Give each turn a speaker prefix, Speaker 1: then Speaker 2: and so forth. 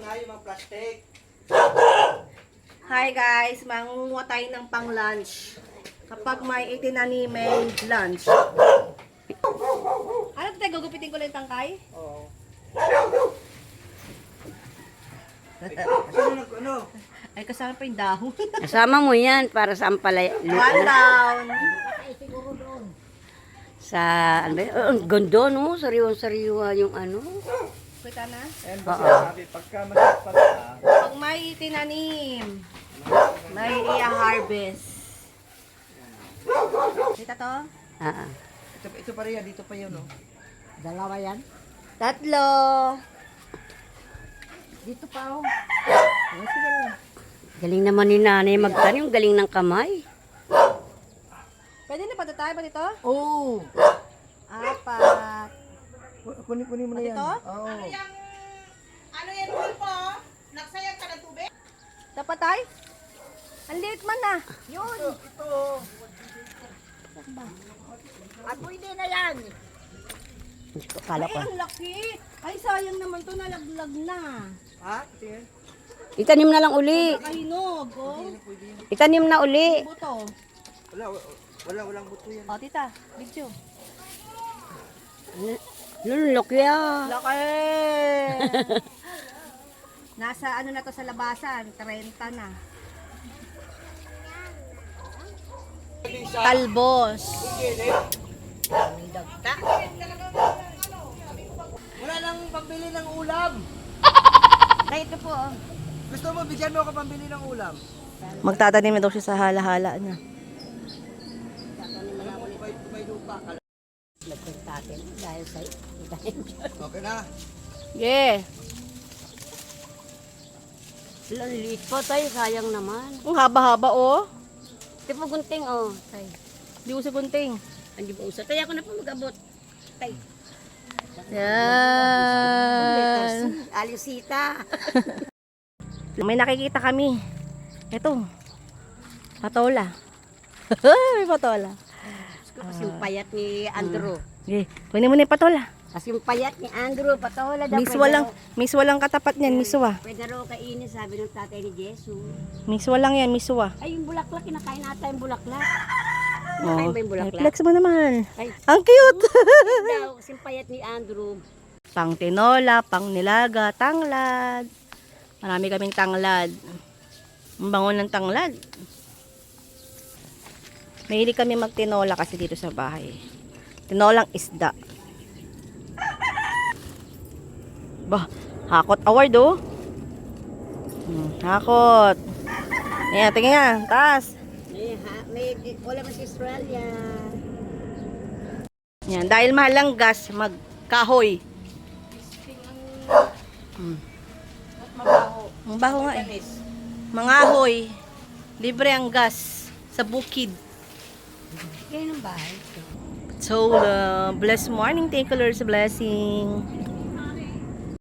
Speaker 1: ha, yung mga plastic.
Speaker 2: Hi guys, mangunguha tayo ng pang lunch. Kapag may itinanimeng lunch. Ano tayo, gugupitin ko lang yung tangkay?
Speaker 1: Oo. Ano?
Speaker 2: Ay, kasama pa yung dahon.
Speaker 3: Kasama mo yan para sa ampalaya.
Speaker 2: One down.
Speaker 3: Sa, ano ba yun? Ang ganda, no? Sariwan-sariwa yung ano.
Speaker 2: Kita na?
Speaker 1: Ayan ba sinasabi, pagka masakpan ka,
Speaker 2: Pag may itinanim, may i-harvest. Kita to?
Speaker 3: Ah,
Speaker 1: ito pa rin yan, dito pa yun, no?
Speaker 2: Dalawa yan? Tatlo. Dito pa, oh.
Speaker 3: galing naman ni nanay magtanim. Galing ng kamay.
Speaker 2: Pwede na pa tayo ba dito?
Speaker 1: Oo!
Speaker 2: Apat.
Speaker 1: Kunin mo na yan.
Speaker 2: Dito?
Speaker 1: Oo.
Speaker 4: Ano yan, Pulpo? Nagsayang ka ng tubig?
Speaker 2: Dapat tayo? Ang liit man na.
Speaker 4: Yun.
Speaker 1: Ito.
Speaker 4: At pwede na yan.
Speaker 3: Kala
Speaker 2: Ay,
Speaker 3: ko.
Speaker 2: ang laki. Ay, sayang naman to, nalaglag na.
Speaker 1: Ha? Ito yan?
Speaker 3: Itanim na lang uli.
Speaker 2: Kahinog, oh.
Speaker 3: Itanim na uli.
Speaker 2: Buto.
Speaker 1: Walang buto yan.
Speaker 2: O, tita, video.
Speaker 3: Lulok yan.
Speaker 2: Laki! Nasa ano na to sa labasan, 30 na. Talbos.
Speaker 1: Wala nang pambili ng ulam.
Speaker 2: Ay, ito po. Oh.
Speaker 1: Gusto mo, bigyan mo ako pambili ng ulam.
Speaker 2: Magtatanim na daw siya sa hala-hala niya.
Speaker 1: May lupa ka.
Speaker 3: Nagpuntatin dahil sa
Speaker 1: Okay na.
Speaker 2: Yeah.
Speaker 3: liit pa tayo. Sayang naman.
Speaker 2: Ang haba-haba, oh.
Speaker 3: Di pa gunting, oh. Tay.
Speaker 2: Di ko sa gunting.
Speaker 3: Hindi pa usa. Tay, ako na pa mag-abot. Tay.
Speaker 2: Yan.
Speaker 3: Alisita.
Speaker 2: May nakikita kami. Ito. Patola. May patola.
Speaker 3: Kasi yung payat ni Andrew.
Speaker 2: Okay. Kunin mo na yung patola.
Speaker 3: Kasi yung payat ni Andrew, patola daw.
Speaker 2: Miswa lang katapat niyan, miswa.
Speaker 3: Pwede raw kainin, sabi ng tatay ni Jesus.
Speaker 2: Miswa lang yan, miswa.
Speaker 3: Ay, yung bulaklak, kinakain nata yung bulaklak.
Speaker 2: Oh.
Speaker 3: Kinakain ba yung bulaklak?
Speaker 2: Flex mo naman.
Speaker 3: Ay,
Speaker 2: Ang cute.
Speaker 3: daw, kasi yung payat ni Andrew.
Speaker 2: Pang tinola, pang nilaga, tanglad. Marami kaming tanglad. Ang bango ng tanglad. Mahilig kami magtinola kasi dito sa bahay. Tinolang isda. Bah, hakot award oh. Hakot. Ayan, tingin nga, taas.
Speaker 3: May wala mo si Australia.
Speaker 2: Yan, dahil mahal ang gas, magkahoy. Ang baho nga eh. Mangahoy. Libre ang gas sa bukid.
Speaker 3: Kaya ng bahay.
Speaker 2: So, blessed morning. Thank you, Lord's blessing.